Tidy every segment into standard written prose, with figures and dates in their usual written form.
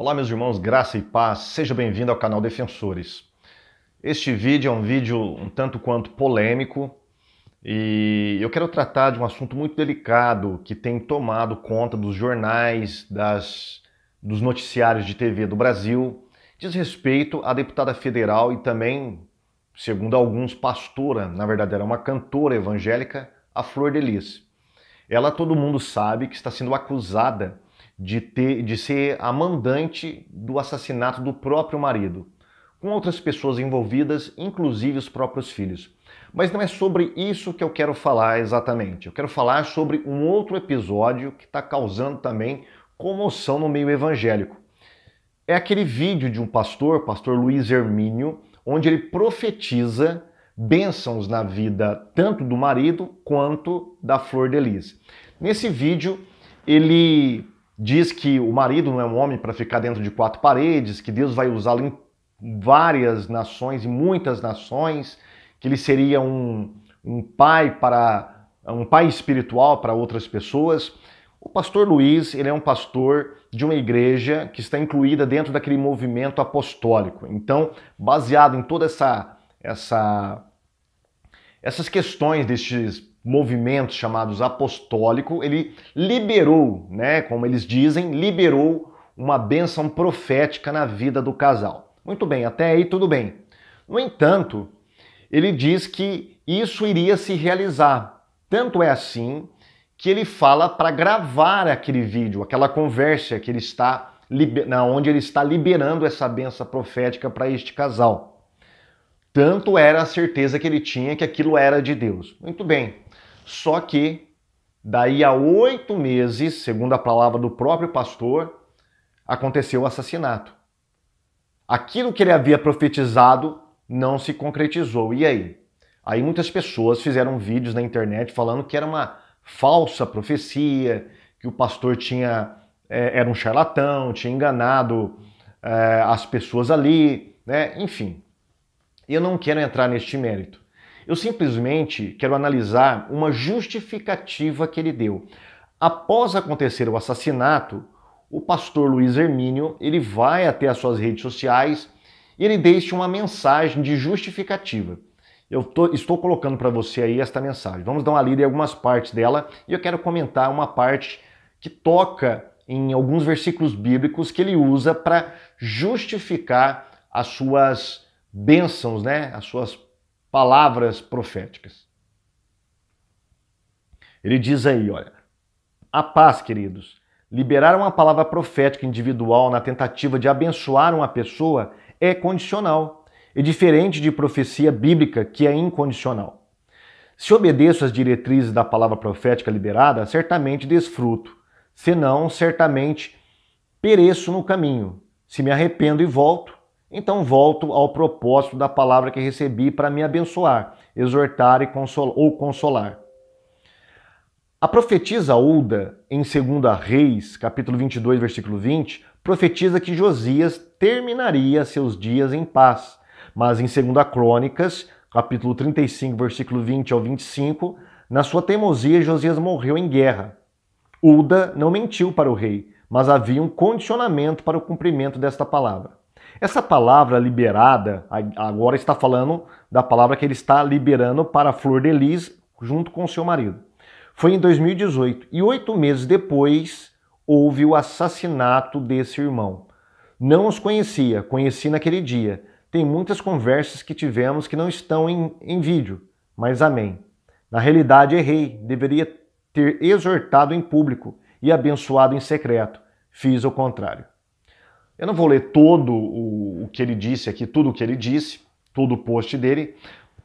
Olá meus irmãos, graça e paz, seja bem-vindo ao canal Defensores. Este vídeo é um vídeo um tanto quanto polêmico e eu quero tratar de um assunto muito delicado que tem tomado conta dos jornais, dos noticiários de TV do Brasil. Diz respeito à deputada federal e também, segundo alguns, pastora, na verdade era uma cantora evangélica, a Flor de Lis. Ela, todo mundo sabe que está sendo acusada de ser a mandante do assassinato do próprio marido, com outras pessoas envolvidas, inclusive os próprios filhos. Mas não é sobre isso que eu quero falar exatamente. Eu quero falar sobre um outro episódio que está causando também comoção no meio evangélico. É aquele vídeo de um pastor, pastor Luiz Hermínio, onde ele profetiza bênçãos na vida tanto do marido quanto da Flor de Lis. Nesse vídeo, ele diz que o marido não é um homem para ficar dentro de quatro paredes, que Deus vai usá-lo em várias nações, em muitas nações, que ele seria um pai espiritual para outras pessoas. O pastor Luiz, ele é um pastor de uma igreja que está incluída dentro daquele movimento apostólico. Então, baseado em toda essas questões destes movimentos chamados apostólico, ele liberou, como eles dizem, liberou uma bênção profética na vida do casal. Muito bem, até aí tudo bem. No entanto, ele diz que isso iria se realizar. Tanto é assim que ele fala para gravar aquele vídeo, aquela conversa que ele está, onde ele está liberando essa bênção profética para este casal. Tanto era a certeza que ele tinha que aquilo era de Deus. Muito bem. Só que, daí a 8 meses, segundo a palavra do próprio pastor, aconteceu o assassinato. Aquilo que ele havia profetizado não se concretizou. E aí? Aí muitas pessoas fizeram vídeos na internet falando que era uma falsa profecia, que o pastor era um charlatão, tinha enganado as pessoas ali, enfim. Eu não quero entrar neste mérito. Eu simplesmente quero analisar uma justificativa que ele deu. Após acontecer o assassinato, o pastor Luiz Hermínio, ele vai até as suas redes sociais e ele deixa uma mensagem de justificativa. Eu estou colocando para você aí esta mensagem. Vamos dar uma lida em algumas partes dela e eu quero comentar uma parte que toca em alguns versículos bíblicos que ele usa para justificar as suas bênçãos, as suas palavras proféticas. Ele diz aí, olha, a paz, queridos. Liberar uma palavra profética individual na tentativa de abençoar uma pessoa é condicional. É diferente de profecia bíblica, que é incondicional. Se obedeço às diretrizes da palavra profética liberada, certamente desfruto. Senão, certamente pereço no caminho. Se me arrependo e volto, então volto ao propósito da palavra que recebi para me abençoar, exortar ou consolar. A profetisa Hulda, em 2 Reis, capítulo 22, versículo 20, profetiza que Josias terminaria seus dias em paz. Mas em 2 Crônicas, capítulo 35, versículo 20 ao 25, na sua teimosia, Josias morreu em guerra. Hulda não mentiu para o rei, mas havia um condicionamento para o cumprimento desta palavra. Essa palavra liberada, agora está falando da palavra que ele está liberando para a Flor de Lis junto com seu marido. Foi em 2018 e 8 meses depois houve o assassinato desse irmão. Não os conhecia, conheci naquele dia. Tem muitas conversas que tivemos que não estão em vídeo, mas amém. Na realidade errei, deveria ter exortado em público e abençoado em secreto. Fiz o contrário. Eu não vou ler todo o que ele disse aqui, tudo o que ele disse, todo o post dele,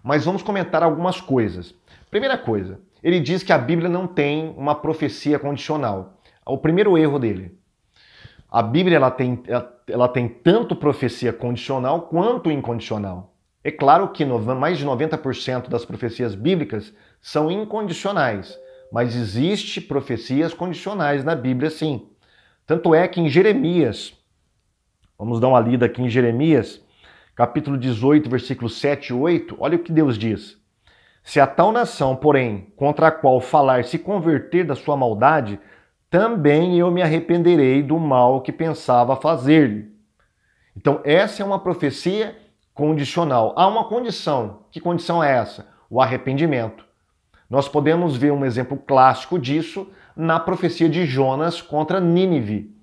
mas vamos comentar algumas coisas. Primeira coisa, ele diz que a Bíblia não tem uma profecia condicional. O primeiro erro dele. A Bíblia ela tem tanto profecia condicional quanto incondicional. É claro que mais de 90% das profecias bíblicas são incondicionais, mas existe profecias condicionais na Bíblia sim. Tanto é que em Jeremias, vamos dar uma lida aqui em Jeremias, capítulo 18, versículos 7 e 8, olha o que Deus diz. Se a tal nação, porém, contra a qual falar se converter da sua maldade, também eu me arrependerei do mal que pensava fazer-lhe. Então, essa é uma profecia condicional. Há uma condição. Que condição é essa? O arrependimento. Nós podemos ver um exemplo clássico disso na profecia de Jonas contra Nínive.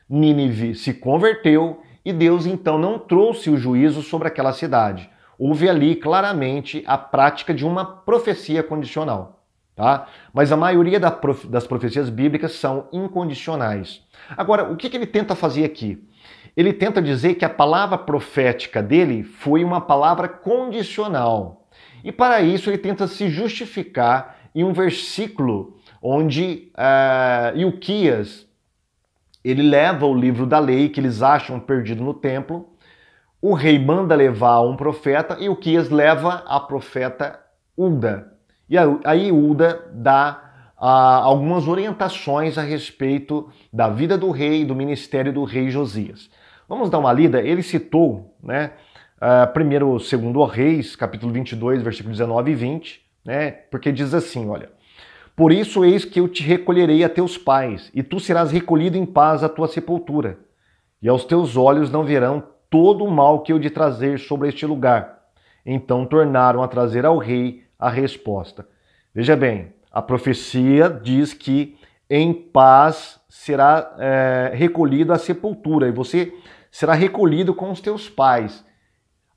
Nínive se converteu e Deus então não trouxe o juízo sobre aquela cidade. Houve ali claramente a prática de uma profecia condicional. Tá? Mas a maioria das profecias bíblicas são incondicionais. Agora, o que ele tenta fazer aqui? Ele tenta dizer que a palavra profética dele foi uma palavra condicional. E para isso ele tenta se justificar em um versículo onde Ilquias ele leva o livro da lei que eles acham perdido no templo. O rei manda levar um profeta e Ilquias leva a profeta Hulda. E aí Hulda dá algumas orientações a respeito da vida do rei, do ministério do rei Josias. Vamos dar uma lida. Ele citou, né, primeiro, segundo Reis, capítulo 22, versículo 19 e 20, né, porque diz assim, olha: por isso eis que eu te recolherei a teus pais, e tu serás recolhido em paz à tua sepultura, e aos teus olhos não verão todo o mal que eu de trazer sobre este lugar. Então tornaram a trazer ao rei a resposta. Veja bem, a profecia diz que em paz será recolhido à sepultura, e você será recolhido com os teus pais.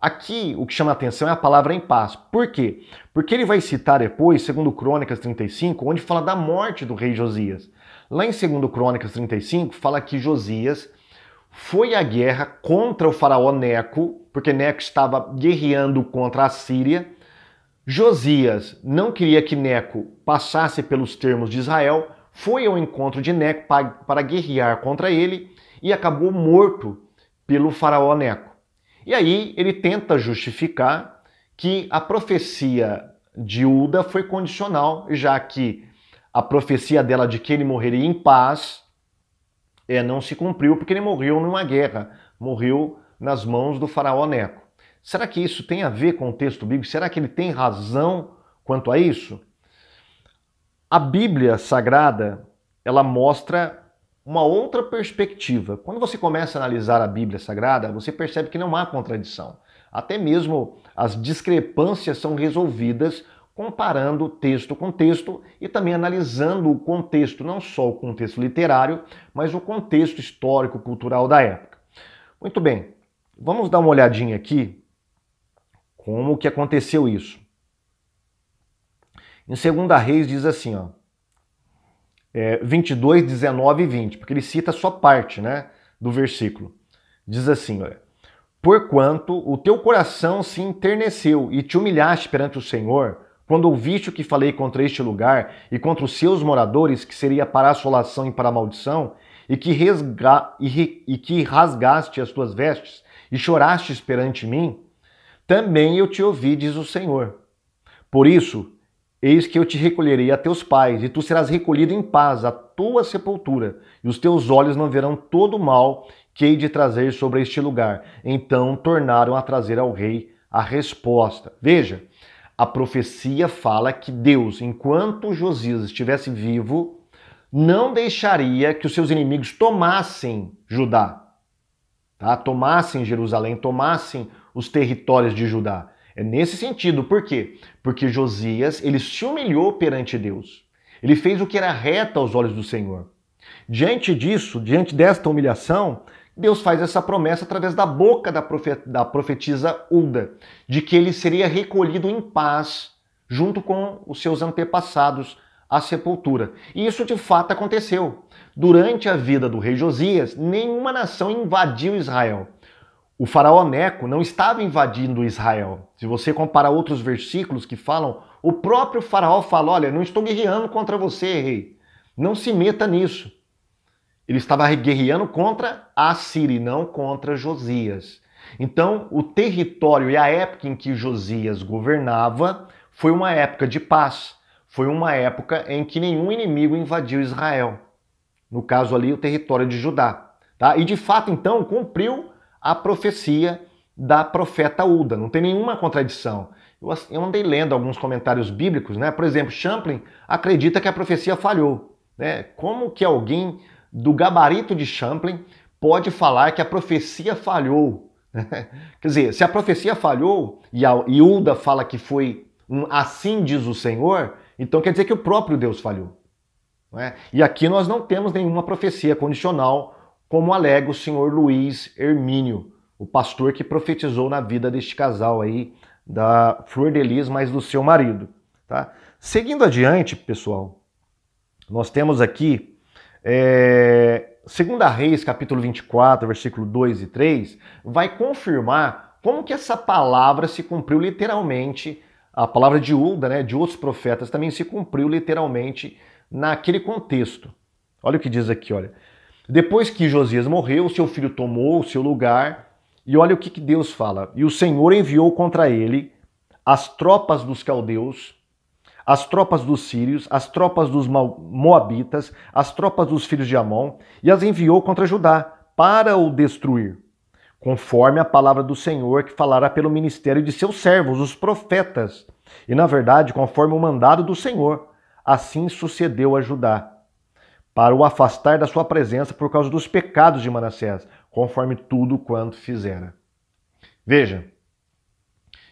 Aqui o que chama a atenção é a palavra em paz. Por quê? Porque ele vai citar depois, segundo Crônicas 35, onde fala da morte do rei Josias. Lá em segundo Crônicas 35 fala que Josias foi à guerra contra o faraó Neco, porque Neco estava guerreando contra a Síria. Josias não queria que Neco passasse pelos termos de Israel, foi ao encontro de Neco para guerrear contra ele e acabou morto pelo faraó Neco. E aí ele tenta justificar que a profecia de Hulda foi condicional, já que a profecia dela de que ele morreria em paz não se cumpriu porque ele morreu numa guerra, morreu nas mãos do faraó Neco. Será que isso tem a ver com o texto bíblico? Será que ele tem razão quanto a isso? A Bíblia Sagrada, ela mostra uma outra perspectiva. Quando você começa a analisar a Bíblia Sagrada, você percebe que não há contradição. Até mesmo as discrepâncias são resolvidas comparando texto com texto e também analisando o contexto, não só o contexto literário, mas o contexto histórico, cultural da época. Muito bem, vamos dar uma olhadinha aqui como que aconteceu isso. Em 2 Reis diz assim, ó, 22, 19 e 20, porque ele cita só parte, né, do versículo. Diz assim, olha: porquanto o teu coração se enterneceu e te humilhaste perante o Senhor, quando ouviste o que falei contra este lugar e contra os seus moradores, que seria para a assolação e para a maldição, e que rasgaste as tuas vestes e chorastes perante mim, também eu te ouvi, diz o Senhor. Por isso, eis que eu te recolherei a teus pais, e tu serás recolhido em paz à tua sepultura, e os teus olhos não verão todo o mal que hei de trazer sobre este lugar. Então tornaram a trazer ao rei a resposta. Veja, a profecia fala que Deus, enquanto Josias estivesse vivo, não deixaria que os seus inimigos tomassem Judá, tá? Tomassem Jerusalém, tomassem os territórios de Judá. É nesse sentido. Por quê? Porque Josias, ele se humilhou perante Deus. Ele fez o que era reto aos olhos do Senhor. Diante disso, diante desta humilhação, Deus faz essa promessa através da boca da profetisa Hulda, de que ele seria recolhido em paz, junto com os seus antepassados, à sepultura. E isso de fato aconteceu. Durante a vida do rei Josias, nenhuma nação invadiu Israel. O faraó Neco não estava invadindo Israel. Se você comparar outros versículos que falam, o próprio faraó fala: olha, não estou guerreando contra você, rei. Não se meta nisso. Ele estava guerreando contra a Síria, não contra Josias. Então, o território e a época em que Josias governava foi uma época de paz. Foi uma época em que nenhum inimigo invadiu Israel. No caso ali, o território de Judá. Tá? E de fato, então, cumpriu a profecia da profeta Hulda. Não tem nenhuma contradição. Eu andei lendo alguns comentários bíblicos, né? Por exemplo, Champlin acredita que a profecia falhou. né? Como que alguém do gabarito de Champlin pode falar que a profecia falhou? Quer dizer, se a profecia falhou e a Hilda fala que foi um assim diz o Senhor, então quer dizer que o próprio Deus falhou. Não é? E aqui nós não temos nenhuma profecia condicional, como alega o senhor Luiz Hermínio, o pastor que profetizou na vida deste casal aí, da Flor de Lis, mas do seu marido. Tá? Seguindo adiante, pessoal, nós temos aqui 2 Reis, capítulo 24, versículo 2 e 3, vai confirmar como que essa palavra se cumpriu literalmente, a palavra de Hulda, né, de outros profetas, também se cumpriu literalmente naquele contexto. Olha o que diz aqui, olha. Depois que Josias morreu, seu filho tomou o seu lugar, e olha o que Deus fala. E o Senhor enviou contra ele as tropas dos caldeus, as tropas dos sírios, as tropas dos moabitas, as tropas dos filhos de Amon, e as enviou contra Judá, para o destruir, conforme a palavra do Senhor que falara pelo ministério de seus servos, os profetas, e na verdade, conforme o mandado do Senhor. Assim sucedeu a Judá, para o afastar da sua presença por causa dos pecados de Manassés, conforme tudo quanto fizera. Veja,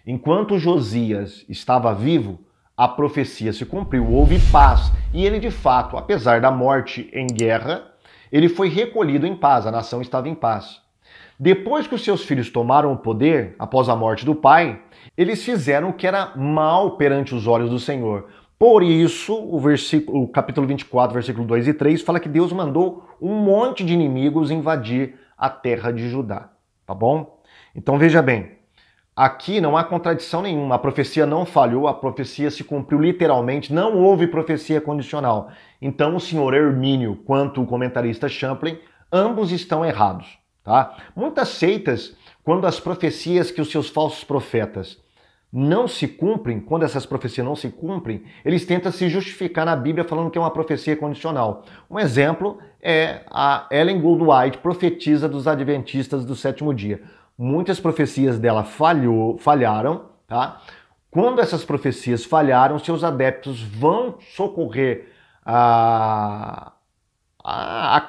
enquanto Josias estava vivo, a profecia se cumpriu, houve paz, e ele de fato, apesar da morte em guerra, ele foi recolhido em paz, a nação estava em paz. Depois que os seus filhos tomaram o poder, após a morte do pai, eles fizeram o que era mal perante os olhos do Senhor. Por isso, o capítulo 24, versículo 2 e 3, fala que Deus mandou um monte de inimigos invadir a terra de Judá, tá bom? Então veja bem, aqui não há contradição nenhuma, a profecia não falhou, a profecia se cumpriu literalmente, não houve profecia condicional. Então o senhor Hermínio, quanto o comentarista Champlin, ambos estão errados, tá? Muitas seitas, quando as profecias que os seus falsos profetas não se cumprem, quando essas profecias não se cumprem, eles tentam se justificar na Bíblia falando que é uma profecia condicional. Um exemplo é a Ellen Goldwhite, profetisa dos adventistas do sétimo dia. Muitas profecias dela falharam, tá? Quando essas profecias falharam, seus adeptos vão socorrer a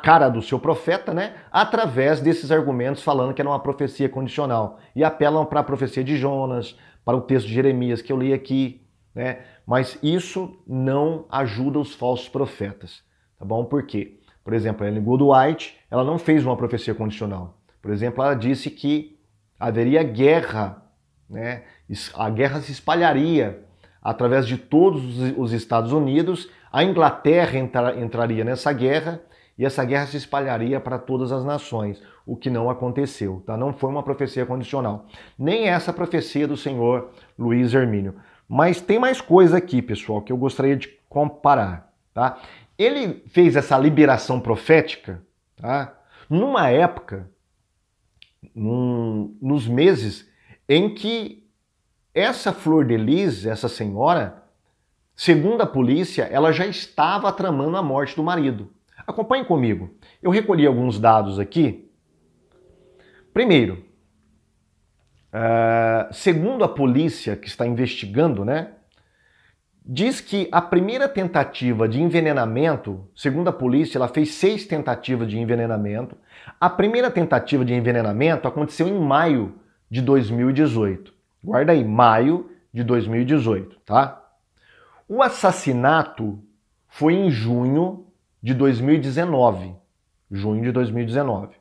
cara do seu profeta, né? Através desses argumentos falando que era uma profecia condicional. E apelam para a profecia de Jonas, para o texto de Jeremias que eu li aqui, né? Mas isso não ajuda os falsos profetas, tá bom? Por quê? Por exemplo, a Ellen Goldwhite, ela não fez uma profecia condicional. Por exemplo, ela disse que haveria guerra, né? A guerra se espalharia através de todos os Estados Unidos, a Inglaterra entraria nessa guerra e essa guerra se espalharia para todas as nações, o que não aconteceu, tá? Não foi uma profecia condicional. Nem essa profecia do senhor Luiz Hermínio. Mas tem mais coisa aqui, pessoal, que eu gostaria de comparar, tá? Ele fez essa liberação profética, tá? Numa época, nos meses em que essa Flor de Lis, essa senhora, segundo a polícia, ela já estava tramando a morte do marido. Acompanhe comigo. Eu recolhi alguns dados aqui. Primeiro, segundo a polícia que está investigando, né, diz que a primeira tentativa de envenenamento, segundo a polícia, ela fez 6 tentativas de envenenamento. A primeira tentativa de envenenamento aconteceu em maio de 2018. Guarda aí, maio de 2018, tá? O assassinato foi em junho de 2019. Junho de 2019.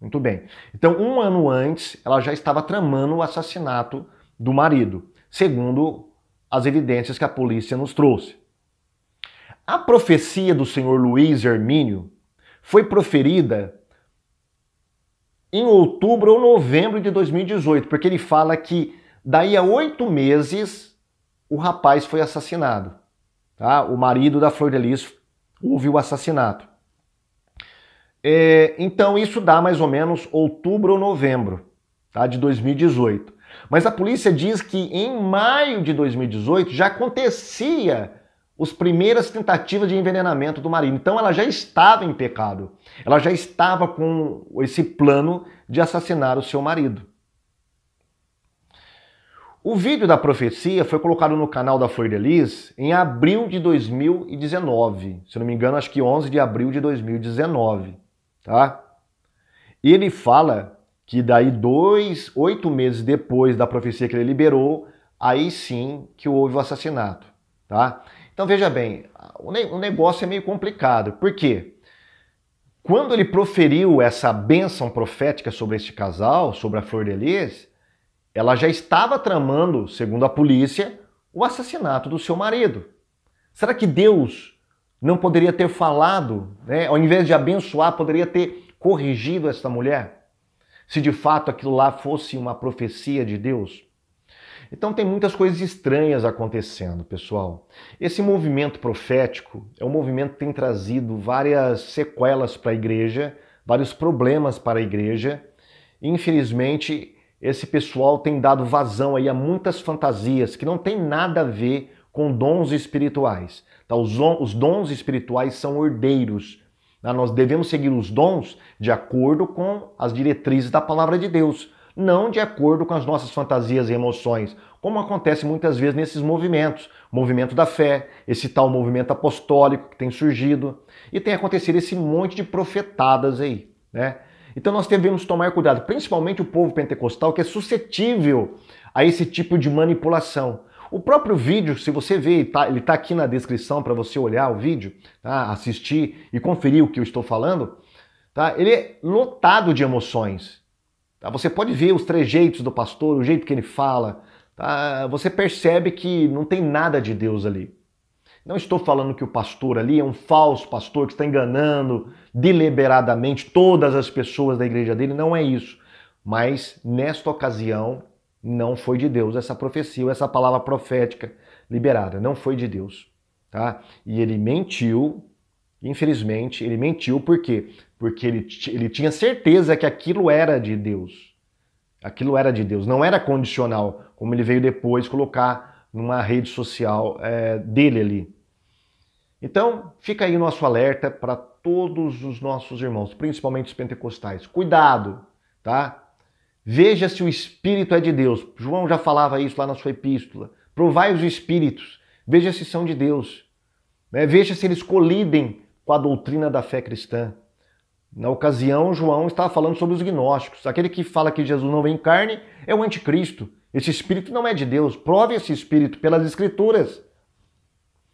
Muito bem. Então, um ano antes, ela já estava tramando o assassinato do marido, segundo as evidências que a polícia nos trouxe. A profecia do senhor Luiz Hermínio foi proferida em outubro ou novembro de 2018, porque ele fala que daí a 8 meses o rapaz foi assassinado. Tá? O marido da Flor de Lis houve o assassinato. Então isso dá mais ou menos outubro ou novembro, tá? De 2018. Mas a polícia diz que em maio de 2018 já acontecia as primeiras tentativas de envenenamento do marido. Então ela já estava em pecado. Ela já estava com esse plano de assassinar o seu marido. O vídeo da profecia foi colocado no canal da Flor de Lis em abril de 2019. Se não me engano, acho que 11 de abril de 2019, tá? E ele fala que daí 8 meses depois da profecia que ele liberou, aí sim que houve o assassinato, tá? Então veja bem, o negócio é meio complicado. Por quê? Quando ele proferiu essa bênção profética sobre este casal, sobre a Flor de Lis, ela já estava tramando, segundo a polícia, o assassinato do seu marido. Será que Deus não poderia ter falado, né? Ao invés de abençoar, poderia ter corrigido essa mulher? Se de fato aquilo lá fosse uma profecia de Deus? Então tem muitas coisas estranhas acontecendo, pessoal. Esse movimento profético é um movimento que tem trazido várias sequelas para a igreja, vários problemas para a igreja. Infelizmente, esse pessoal tem dado vazão aí a muitas fantasias que não tem nada a ver com dons espirituais. Tá? Os dons espirituais são herdeiros. Tá? Nós devemos seguir os dons de acordo com as diretrizes da palavra de Deus, não de acordo com as nossas fantasias e emoções, como acontece muitas vezes nesses movimentos. O movimento da fé, esse tal movimento apostólico que tem surgido, e tem acontecido esse monte de profetadas aí, né? Então nós devemos tomar cuidado, principalmente o povo pentecostal, que é suscetível a esse tipo de manipulação. O próprio vídeo, se você ver, ele está aqui na descrição para você olhar o vídeo, tá? Assistir e conferir o que eu estou falando, tá? Ele é lotado de emoções. Tá? Você pode ver os trejeitos do pastor, o jeito que ele fala, tá? Você percebe que não tem nada de Deus ali. Não estou falando que o pastor ali é um falso pastor que está enganando deliberadamente todas as pessoas da igreja dele, não é isso. Mas nesta ocasião não foi de Deus essa profecia, essa palavra profética liberada, não foi de Deus, tá? E ele mentiu, infelizmente, ele mentiu por quê? Porque ele tinha certeza que aquilo era de Deus. Aquilo era de Deus, não era condicional, como ele veio depois colocar numa rede social dele ali. Então, fica aí o nosso alerta para todos os nossos irmãos, principalmente os pentecostais. Cuidado, tá? Veja se o Espírito é de Deus. João já falava isso lá na sua epístola. Provai os Espíritos, veja se são de Deus. Né? Veja se eles colidem com a doutrina da fé cristã. Na ocasião, João estava falando sobre os gnósticos. Aquele que fala que Jesus não vem em carne é o anticristo. Esse Espírito não é de Deus. Prove esse Espírito pelas Escrituras.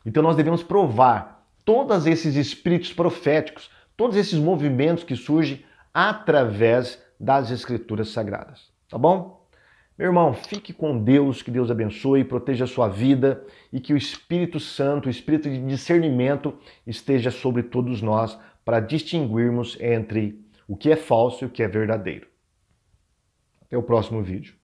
Então nós devemos provar todos esses espíritos proféticos, todos esses movimentos que surgem através das Escrituras Sagradas. Tá bom? Meu irmão, fique com Deus, que Deus abençoe, proteja a sua vida e que o Espírito Santo, o Espírito de discernimento esteja sobre todos nós para distinguirmos entre o que é falso e o que é verdadeiro. Até o próximo vídeo.